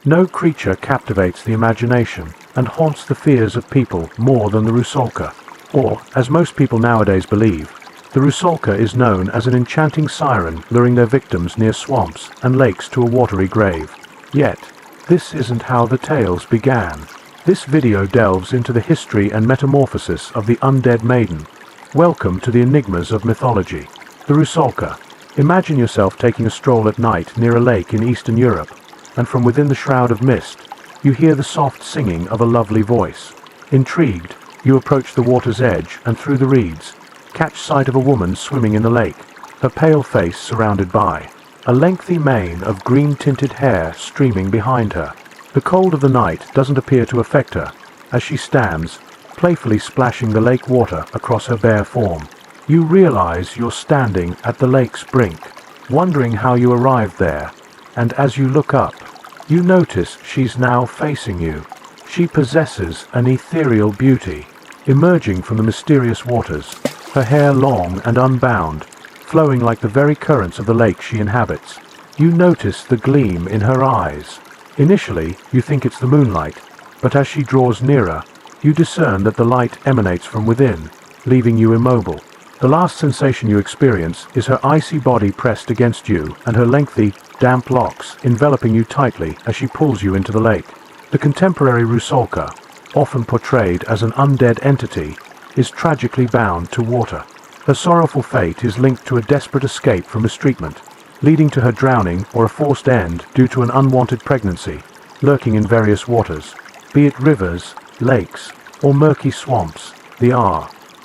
No creature captivates the imagination and haunts the fears of people more than the Rusalka. Or, as most people nowadays believe, the Rusalka is known as an enchanting siren luring their victims near swamps and lakes to a watery grave. Yet, this isn't how the tales began. This video delves into the history and metamorphosis of the undead maiden. Welcome to the enigmas of mythology. The Rusalka. Imagine yourself taking a stroll at night near a lake in Eastern Europe, and from within the shroud of mist, you hear the soft singing of a lovely voice. Intrigued, you approach the water's edge and through the reeds, catch sight of a woman swimming in the lake, her pale face surrounded by a lengthy mane of green-tinted hair streaming behind her. The cold of the night doesn't appear to affect her, as she stands, playfully splashing the lake water across her bare form. You realize you're standing at the lake's brink, wondering how you arrived there, and as you look up, you notice she's now facing you. She possesses an ethereal beauty, emerging from the mysterious waters, her hair long and unbound, flowing like the very currents of the lake she inhabits. You notice the gleam in her eyes. Initially, you think it's the moonlight, but as she draws nearer, you discern that the light emanates from within, leaving you immobile. The last sensation you experience is her icy body pressed against you and her lengthy, damp locks enveloping you tightly as she pulls you into the lake. The contemporary Rusalka, often portrayed as an undead entity, is tragically bound to water. Her sorrowful fate is linked to a desperate escape from mistreatment, leading to her drowning or a forced end due to an unwanted pregnancy, lurking in various waters, be it rivers, lakes, or murky swamps. The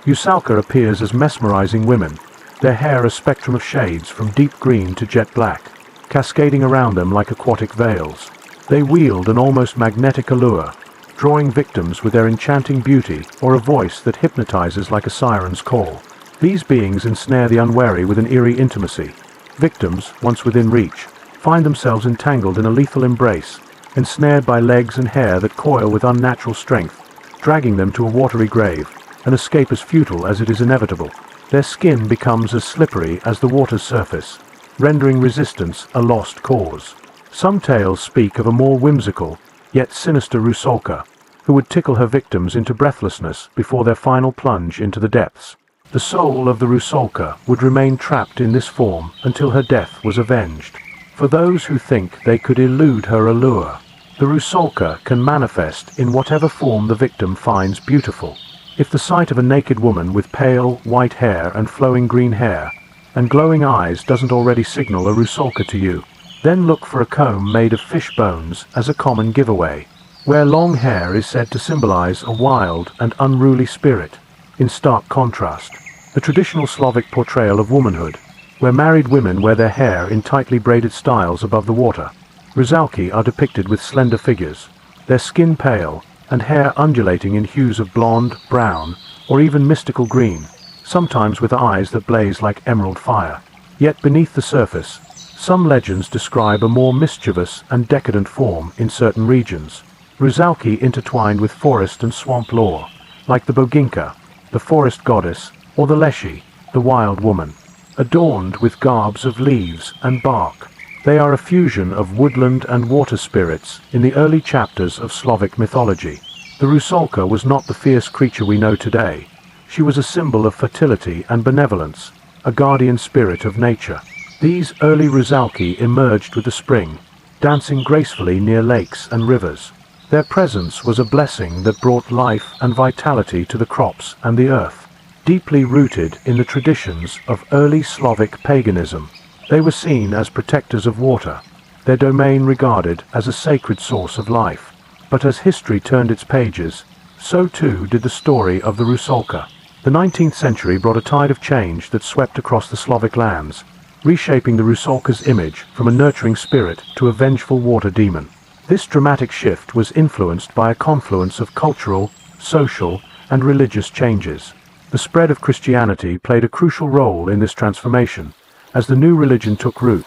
Rusalka appears as mesmerizing women, their hair a spectrum of shades from deep green to jet black, cascading around them like aquatic veils. They wield an almost magnetic allure, drawing victims with their enchanting beauty or a voice that hypnotizes like a siren's call. These beings ensnare the unwary with an eerie intimacy. Victims, once within reach, find themselves entangled in a lethal embrace, ensnared by legs and hair that coil with unnatural strength, dragging them to a watery grave. An escape as futile as it is inevitable. Their skin becomes as slippery as the water's surface, rendering resistance a lost cause. Some tales speak of a more whimsical, yet sinister Rusalka, who would tickle her victims into breathlessness before their final plunge into the depths. The soul of the Rusalka would remain trapped in this form until her death was avenged. For those who think they could elude her allure, the Rusalka can manifest in whatever form the victim finds beautiful. If the sight of a naked woman with pale, white hair and flowing green hair and glowing eyes doesn't already signal a Rusalka to you, then look for a comb made of fish bones as a common giveaway, where long hair is said to symbolize a wild and unruly spirit. In stark contrast, the traditional Slavic portrayal of womanhood, where married women wear their hair in tightly braided styles above the water. Rusalki are depicted with slender figures, their skin pale, and hair undulating in hues of blonde, brown, or even mystical green, sometimes with eyes that blaze like emerald fire. Yet beneath the surface, some legends describe a more mischievous and decadent form in certain regions. Rusalki intertwined with forest and swamp lore, like the Boginka, the forest goddess, or the Leshi, the wild woman, adorned with garbs of leaves and bark. They are a fusion of woodland and water spirits in the early chapters of Slavic mythology. The Rusalka was not the fierce creature we know today. She was a symbol of fertility and benevolence, a guardian spirit of nature. These early Rusalki emerged with the spring, dancing gracefully near lakes and rivers. Their presence was a blessing that brought life and vitality to the crops and the earth. Deeply rooted in the traditions of early Slavic paganism, they were seen as protectors of water, their domain regarded as a sacred source of life. But as history turned its pages, so too did the story of the Rusalka. The 19th century brought a tide of change that swept across the Slavic lands, reshaping the Rusalka's image from a nurturing spirit to a vengeful water demon. This dramatic shift was influenced by a confluence of cultural, social, and religious changes. The spread of Christianity played a crucial role in this transformation, as the new religion took root,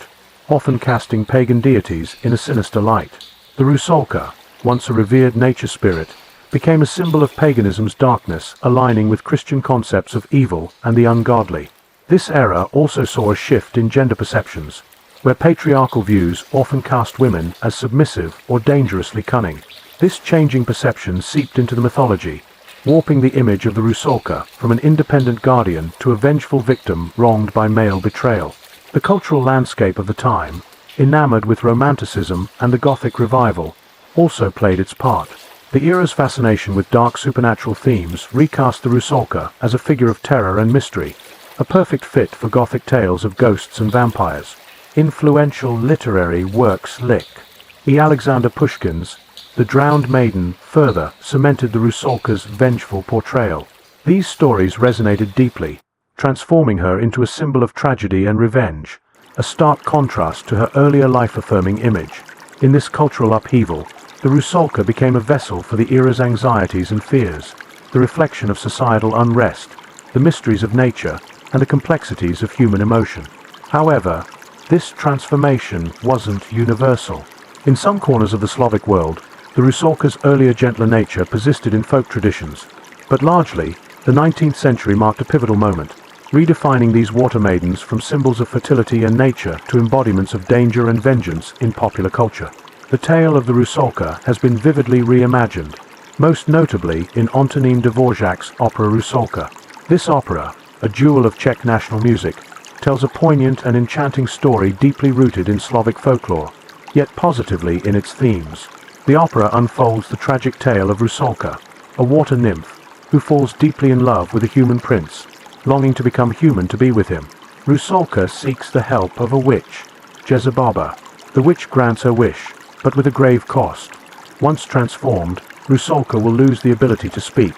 often casting pagan deities in a sinister light. The Rusalka, once a revered nature spirit, became a symbol of paganism's darkness, aligning with Christian concepts of evil and the ungodly. This era also saw a shift in gender perceptions. where patriarchal views often cast women as submissive or dangerously cunning. This changing perception seeped into the mythology, warping the image of the Rusalka from an independent guardian to a vengeful victim wronged by male betrayal. The cultural landscape of the time, enamored with Romanticism and the Gothic revival, also played its part. The era's fascination with dark supernatural themes recast the Rusalka as a figure of terror and mystery, a perfect fit for Gothic tales of ghosts and vampires. Influential literary works like E. Alexander Pushkin's The Drowned Maiden further cemented the Rusalka's vengeful portrayal. These stories resonated deeply, transforming her into a symbol of tragedy and revenge, a stark contrast to her earlier life-affirming image. In this cultural upheaval, the Rusalka became a vessel for the era's anxieties and fears, the reflection of societal unrest, the mysteries of nature, and the complexities of human emotion. However, this transformation wasn't universal. In some corners of the Slavic world, the Rusalka's earlier gentler nature persisted in folk traditions, but largely, the 19th century marked a pivotal moment, redefining these water maidens from symbols of fertility and nature to embodiments of danger and vengeance in popular culture. The tale of the Rusalka has been vividly reimagined, most notably in Antonín Dvořák's opera Rusalka. This opera, a jewel of Czech national music, tells a poignant and enchanting story deeply rooted in Slavic folklore, yet positively in its themes. The opera unfolds the tragic tale of Rusalka, a water nymph, who falls deeply in love with a human prince, longing to become human to be with him. Rusalka seeks the help of a witch, Jezebaba. The witch grants her wish, but with a grave cost. Once transformed, Rusalka will lose the ability to speak,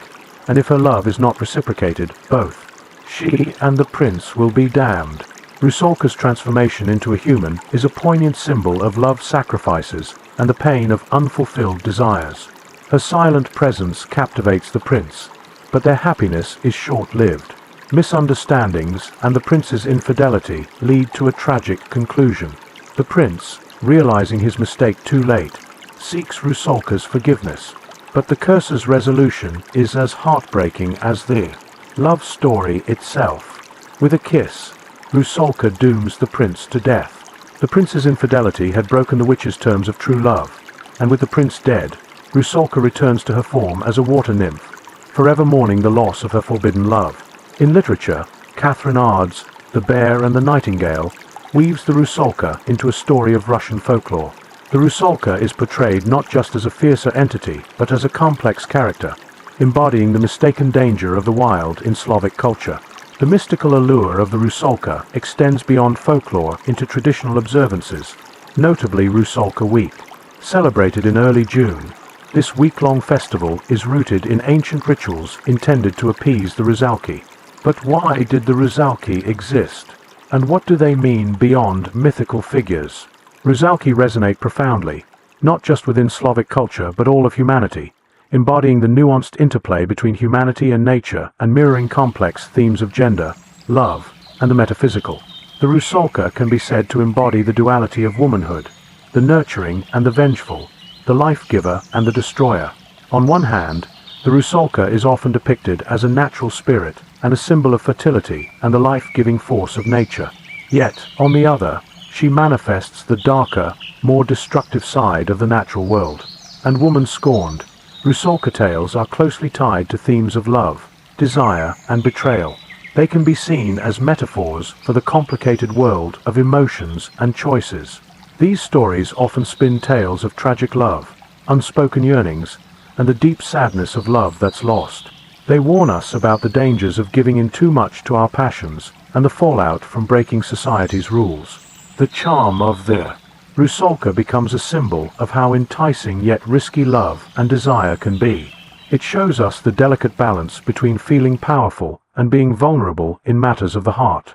and if her love is not reciprocated, both she and the prince will be damned. Rusalka's transformation into a human is a poignant symbol of love's sacrifices and the pain of unfulfilled desires. Her silent presence captivates the prince, but their happiness is short-lived. Misunderstandings and the prince's infidelity lead to a tragic conclusion. The prince, realizing his mistake too late, seeks Rusalka's forgiveness, but the curse's resolution is as heartbreaking as the love story itself. With a kiss, Rusalka dooms the prince to death. The prince's infidelity had broken the witch's terms of true love, and with the prince dead, Rusalka returns to her form as a water nymph, forever mourning the loss of her forbidden love. In literature, Catherine Ard's The Bear and the Nightingale weaves the Rusalka into a story of Russian folklore. The Rusalka is portrayed not just as a fiercer entity, but as a complex character, embodying the mistaken danger of the wild in Slavic culture. The mystical allure of the Rusalka extends beyond folklore into traditional observances, notably Rusalka Week. Celebrated in early June, this week-long festival is rooted in ancient rituals intended to appease the Rusalki. But why did the Rusalki exist? And what do they mean beyond mythical figures? Rusalki resonate profoundly, not just within Slavic culture but all of humanity, embodying the nuanced interplay between humanity and nature and mirroring complex themes of gender, love, and the metaphysical. The Rusalka can be said to embody the duality of womanhood, the nurturing and the vengeful, the life-giver and the destroyer. On one hand, the Rusalka is often depicted as a natural spirit and a symbol of fertility and the life-giving force of nature. Yet, on the other, she manifests the darker, more destructive side of the natural world. And woman scorned, Rusalka tales are closely tied to themes of love, desire, and betrayal. They can be seen as metaphors for the complicated world of emotions and choices. These stories often spin tales of tragic love, unspoken yearnings, and the deep sadness of love that's lost. They warn us about the dangers of giving in too much to our passions and the fallout from breaking society's rules. The charm of the Rusalka becomes a symbol of how enticing yet risky love and desire can be. It shows us the delicate balance between feeling powerful and being vulnerable in matters of the heart.